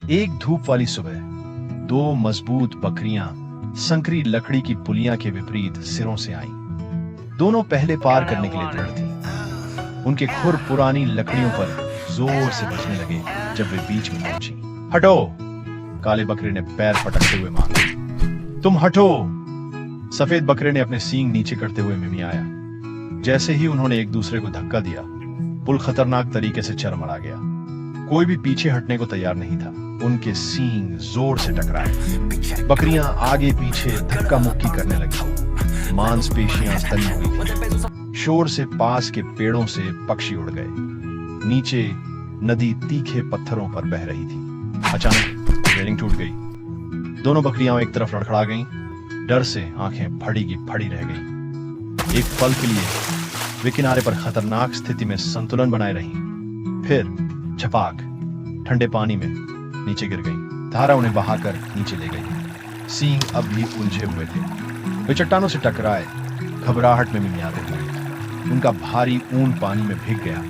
एक धूप वाली सुबह दो मजबूत बकरियां संकरी लकड़ी की पुलिया के विपरीत सिरों से आईं। दोनों पहले पार करने के लिए दृढ़ थीं। उनके खुर पुरानी लकड़ियों पर जोर से बजने लगे जब वे बीच में पहुंची। हटो! काले बकरे ने पैर पटकते हुए मांगा। तुम हटो! सफेद बकरे ने अपने सींग नीचे करते हुए मिमियाया। जैसे ही उन्होंने एक दूसरे को धक्का दिया, पुल खतरनाक तरीके से चरमरा गया। कोई भी पीछे हटने को तैयार नहीं था। उनके सींग जोर से टकराए। बकरियां आगे पीछे धक्का मुक्की करने लगी। मांसपेशियां तनी हुई थी। शोर से पास के पेड़ों से पक्षी उड़ गए। नीचे नदी तीखे पत्थरों पर बह रही थी। अचानक रेलिंग टूट गई। दोनों बकरियां एक तरफ लड़खड़ा गईं। डर से आंखें फड़ी की फड़ी रह गईं। एक पल के लिए वे किनारे पर खतरनाक स्थिति में संतुलन बनाए रहीं। फिर छपाक ठंडे पानी में नीचे गिर गईं। धारा उन्हें बहाकर नीचे ले गई। सींग अब भी उलझे हुए थे। वे चट्टानों से टकराए, घबराहट में मिमियाते हुए। उनका भारी ऊन पानी में भीग गया,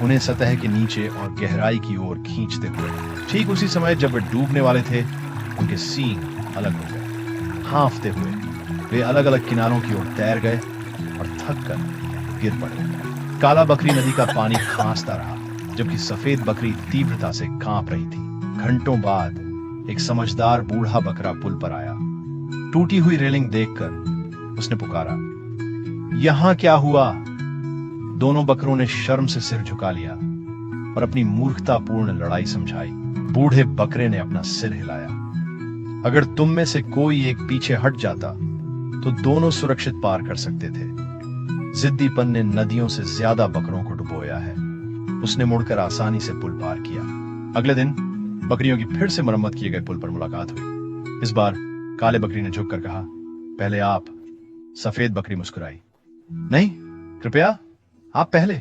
उन्हें सतह के नीचे और गहराई की ओर खींचते हुए। ठीक उसी समय जब वे डूबने वाले थे, उनके सींग अलग हो गए। हांफते हुए वे अलग अलग किनारों की ओर तैर गए और थक कर गिर पड़े। काला बकरी नदी का पानी खांसता रहा, जबकि सफेद बकरी तीव्रता से कांप रही थी। घंटों बाद एक समझदार बूढ़ा बकरा पुल पर आया। टूटी हुई रेलिंग देखकर उसने पुकारा, यहां क्या हुआ? दोनों बकरों ने शर्म से सिर झुका लिया और अपनी मूर्खतापूर्ण लड़ाई समझाई। बूढ़े बकरे ने अपना सिर हिलाया। अगर तुम में से कोई एक पीछे हट जाता तो दोनों सुरक्षित पार कर सकते थे। जिद्दीपन ने नदियों से ज्यादा बकरों को डुबोया है। उसने मुड़कर आसानी से पुल पार किया। अगले दिन बकरियों की फिर से मरम्मत किए गए पुल पर मुलाकात हुई। इस बार काले बकरी ने झुककर कहा, पहले आप। सफेद बकरी मुस्कुराई, नहीं, कृपया आप पहले।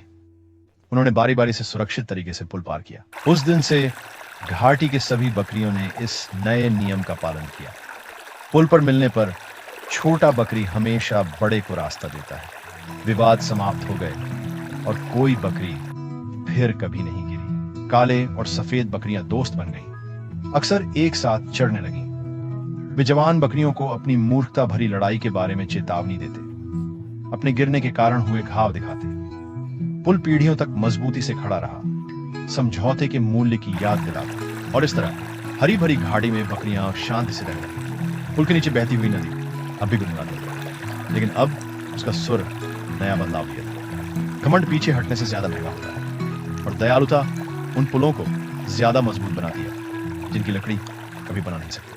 उन्होंने बारी बारी से सुरक्षित तरीके से पुल पार किया। उस दिन से घाटी के सभी बकरियों ने इस नए नियम का पालन किया। पुल पर मिलने पर छोटा बकरी हमेशा बड़े को रास्ता देता है। विवाद समाप्त हो गए और कोई बकरी फिर कभी नहीं गिरी। काले और सफेद बकरियां दोस्त बन गईं। अक्सर एक साथ चढ़ने लगीं। वे जवान बकरियों को अपनी मूर्खता भरी लड़ाई के बारे में चेतावनी देते, अपने गिरने के कारण हुए घाव दिखाते। पुल पीढ़ियों तक मजबूती से खड़ा रहा, समझौते के मूल्य की याद दिलाता। और इस तरह हरी भरी घाटी में बकरियां शांति से रह रही। पुल के नीचे बहती हुई नदी अब भी गुनगुनाती है, लेकिन अब उसका सुर नया बदलाव किया था। घमंड पीछे हटने से ज्यादा महंगा होता है और दयालुता उन पुलों को ज्यादा मजबूत बनाती है जिनकी लकड़ी कभी बना नहीं सकती।